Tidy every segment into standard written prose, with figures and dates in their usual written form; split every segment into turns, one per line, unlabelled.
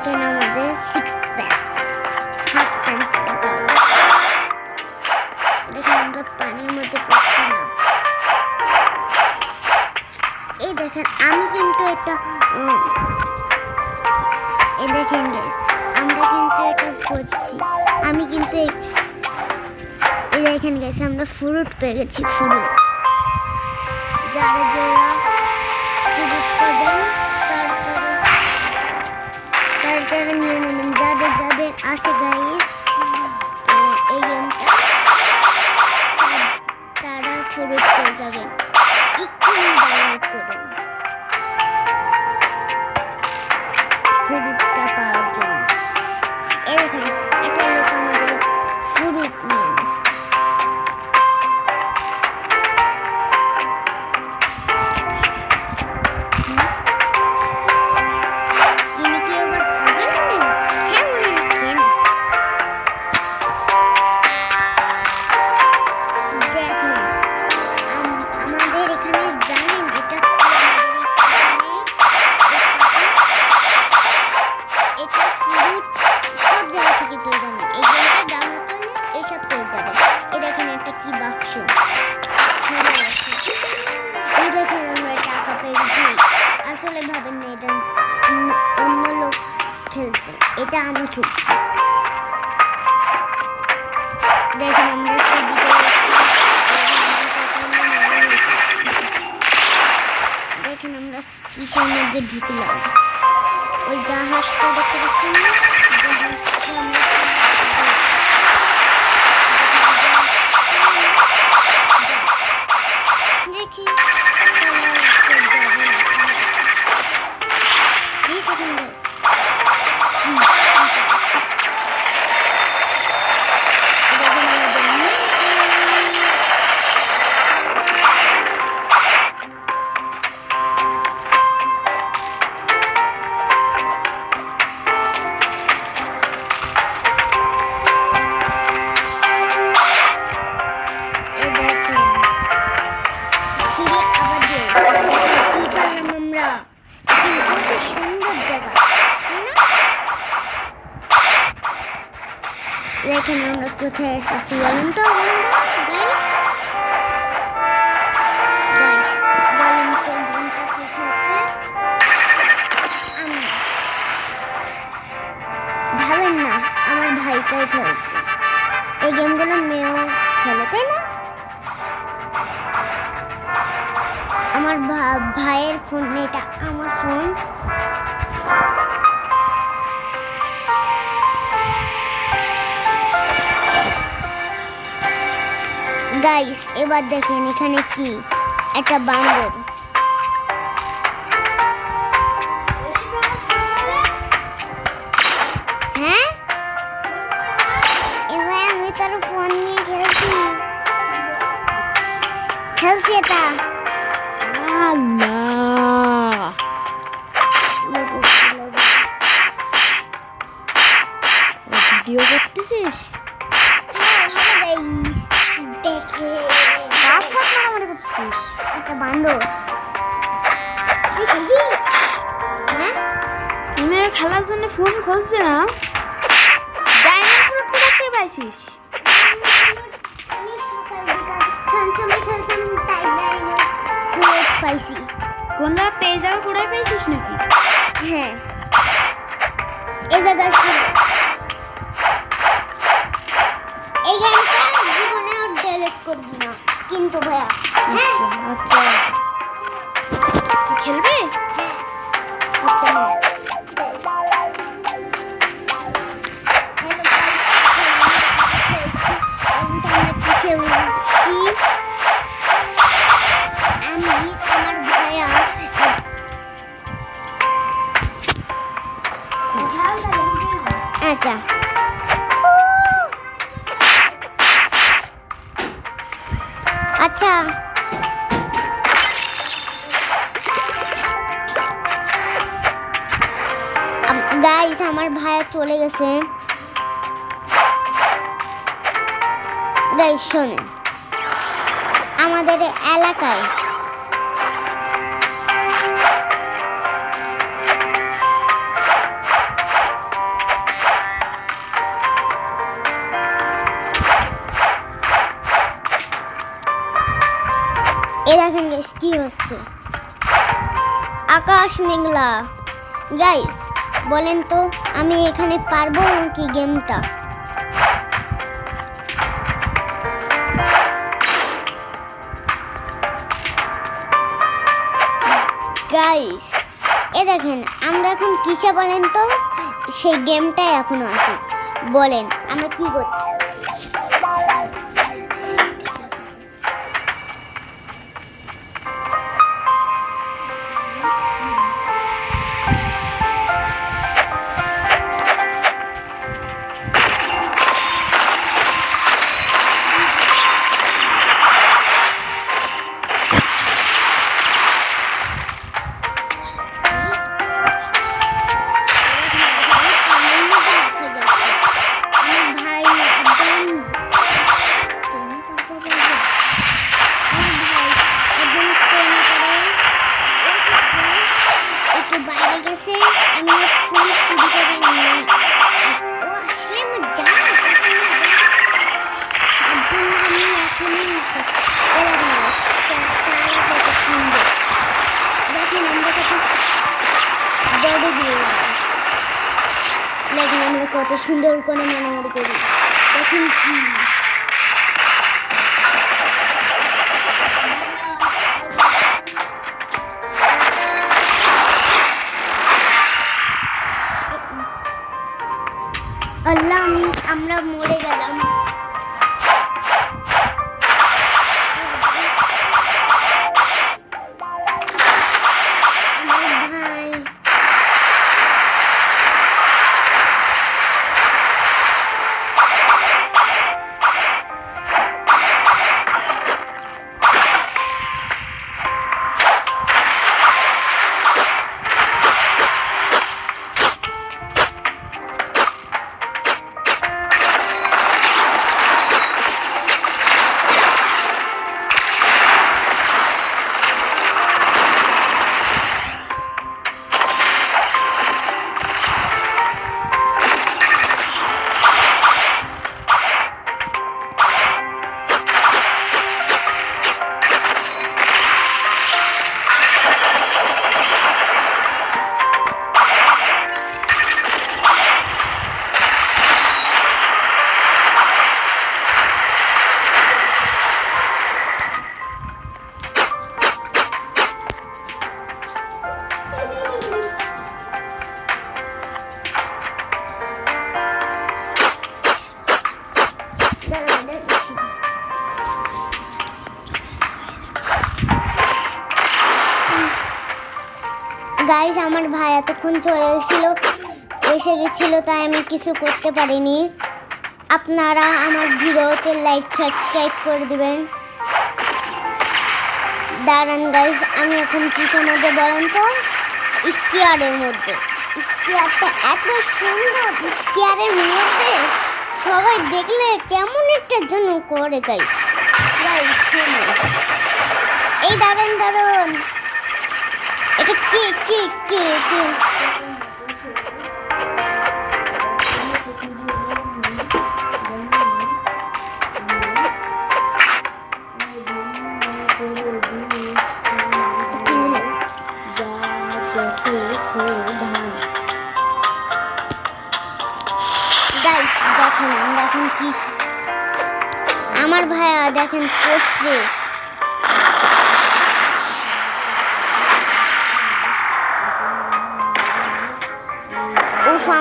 দেখেন আমাদের 6 packs half pant দেখেন আমরা পানির মধ্যে পড়ছি না। এই দেখেন আমি কিন্তু এটা এই দেখেন গাইস আমরা কিন্তু এটা করছি। আমি কিন্তু এই দেখেন গাইস আমরা ফ্রুট পেয়ে গেছি। ফ্রুট যারা যারা ফ্রুট পাবেন তারা নিয়ে নেবেন। যাদের যাদের আছে গাইস এই গেমটা তারা ফ্রুট পেয়ে যাবেন। এক্ষুনি ডাউনলোড করুন ফ্রুটটা পাওয়ার জন্য। এই দেখেন একটা লোক আমাদের ফ্রুট নিয়ে নিয়েছে। আসলে ভাবেন না এটা অন্য লোক খেলছে, এটা আমি খেলছি। দেখেন আমরা দেখেন আমরা কিসের মধ্যে ঢুকলাম। ওই জাহাজটা দেখতে পাচ্ছেন না, জাহাজটা দেখি দেখেন আমরা কোথায় এসেছি বলেন তো গাইস বলেন তো গেমটা কে খেলছে? আমি ভাবেন না আমার ভাইটাই খেলছে। এই গেমগুলো মেয়েও খেলে তাই না? আমার ভাইয়ের ফোন, এটা আমার ফোন। গাইস এবার দেখেন এখানে কি একটা বান্দর। হ্যাঁ এবার আমি তার ফোন নিয়ে খেলছি এটা ভিডিও করতেছিস? দেখে কার সাথে মারামারি করছিস? একটা বান্দর। হ্যাঁ তুমি আর খেলার জন্য ফোন খুঁজছে না? ডায়মন্ড ফ্রুট কোথায় পাইছিস? আমি সকাল বিকাল সঞ্চমে খেলতাম তাই ডায়মন্ড ফ্রুট পাইছি। কোন জায়গা পেয়ে যাওয়া কোথায় পাইছিস নাকি? হ্যাঁ এই জায়গা ছিল। এই গেমটা জীবনে আর ডিলিট করবি না কিন্তু ভাইয়া। হ্যাঁ আচ্ছা খেলবে? হ্যাঁ আচ্ছা আমি আমার ভাইয়া আচ্ছা আচ্ছা গাইস আমার ভাইয়া চলে গেছে। গাইস শোনেন আমাদের এলাকায়
এই দেখেন গাইস কি হচ্ছে, আকাশ মেঘলা। গাইস বলেন তো আমি এখানে পারবো কি গেমটা? গাইস এ দেখেন আমরা এখন কিসে বলেন তো, সেই গেমটাই এখনো আছে। বলেন আমরা কি করছি? দেখেন আমরা কত সুন্দর করে মারামারি করি। দেখুন কি আল্লাহ, আমরা মরে গেলাম। গাইস আমার ভাই এতক্ষণ চলে এসে গেছিল, তাই আমি কিছু করতে পারিনি। আপনারা আমার ভিডিওতে লাইক সাবস্ক্রাইব করে দিবেন। দাঁড়ান গাইস, আমি এখন কিসের মধ্যে বলেন তো? স্কিয়ারের মধ্যে। স্কিয়ারটা এত সুন্দর, স্কিয়ারের মধ্যে সবাই দেখলে কেমন একটা জন্য করে গাইস। এই দাঁড়ান দাঁড়ান, এটা কে কে কে কে গাইস দেখেন আমরা এখন কি, আমার ভাইয়া দেখেন করছে।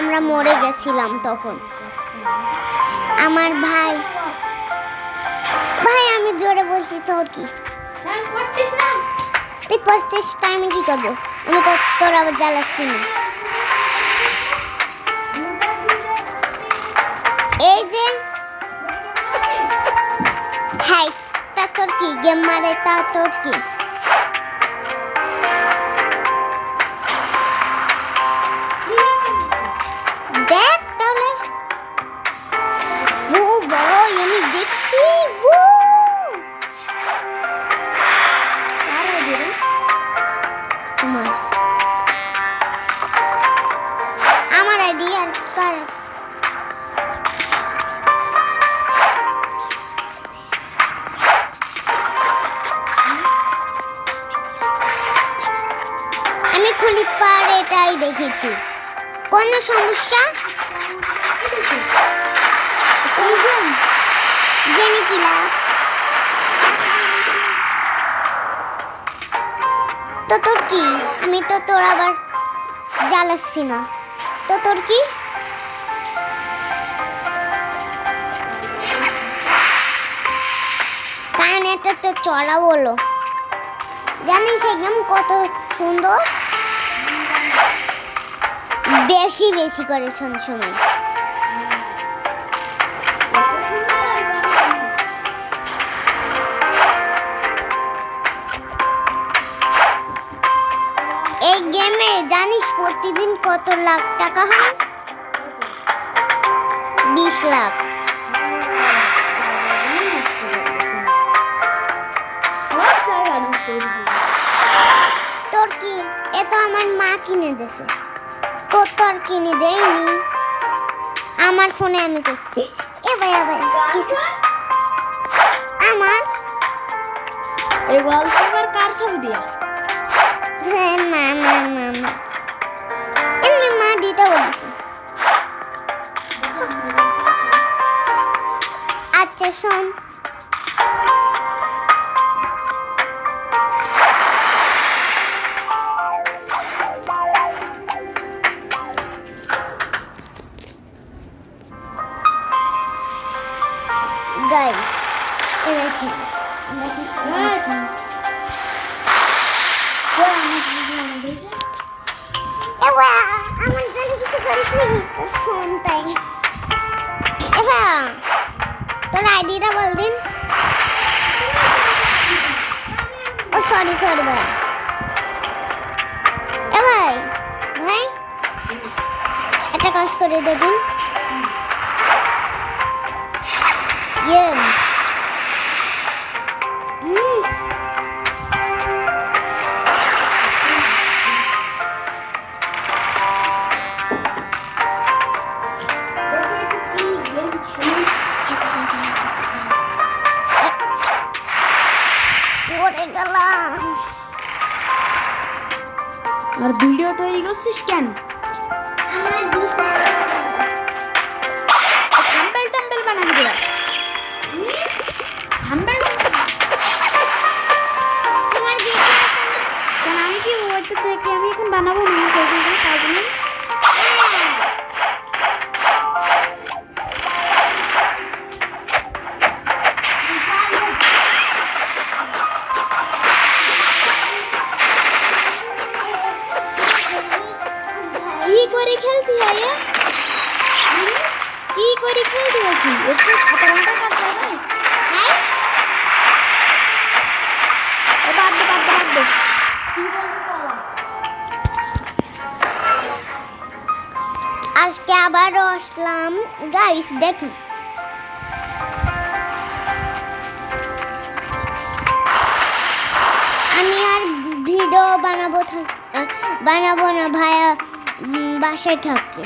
আমরা মরে গেছিলাম তখন। আমার ভাই আমি জোরে বলছি, তোর কি তুই করছিস? তাই আমি কি করবো? আমি তো তোর আবার জ্বালাচ্ছি না। এই যে হাই, তা তোর কি? গেম মারে তা তোর কি? দেখ তাহলে, ও ভাই আমি দেখছি। আমার আইডি আর কার? তাই দেখেছি। কোনো সমস্যা? জেনে কি লাভ? তো তোর কি? আমি তো তোর আবার জ্বালাচ্ছি না। তো তোর কি? কানেটা তো চড়া বলো। জানিস একদম কত সুন্দর, বেশি বেশি করে সময়। এই গেমে জানিস প্রতিদিন কত লাখ টাকা হয়? 20 লাখ। তোর কি? এ তো আমার মা কিনে দিয়েছে। তোর তো আর কিনে দেয়নি। আমার ফোনে আমি করছি। এ ভাই কিছু আমার
এই ওয়ালপেপার কার ছবি দিয়া?
হ্যাঁ, মা এমনি মা দিতে বলেছে। আচ্ছা শোন, গাইস আমার জন্য কিছু করিস নি, তোর ফোন তাই। তোর আইডিটা বল দিন। ও সরি ভাই। ভাই একটা কাজ করে দে দিন। পড়ে গেলাম।
আর ভিডিও তৈরি করছিস কেন? থাম্বেল বানাবি তোরা? থাম্বেল কেন? আমি কি ওইটা থেকে আমি এখন বানাবো না, তার জন্য কি করে খেলতে হয়? কি করে খেলতে হয়? কি একটু সাধারণটা কাটতে হয়? বাদ দে।
আজকে আবারও আসলাম গাইস, দেখুন আমি আর ভিডিও বানাবো না, ভাইয়া বাসায় থাকে।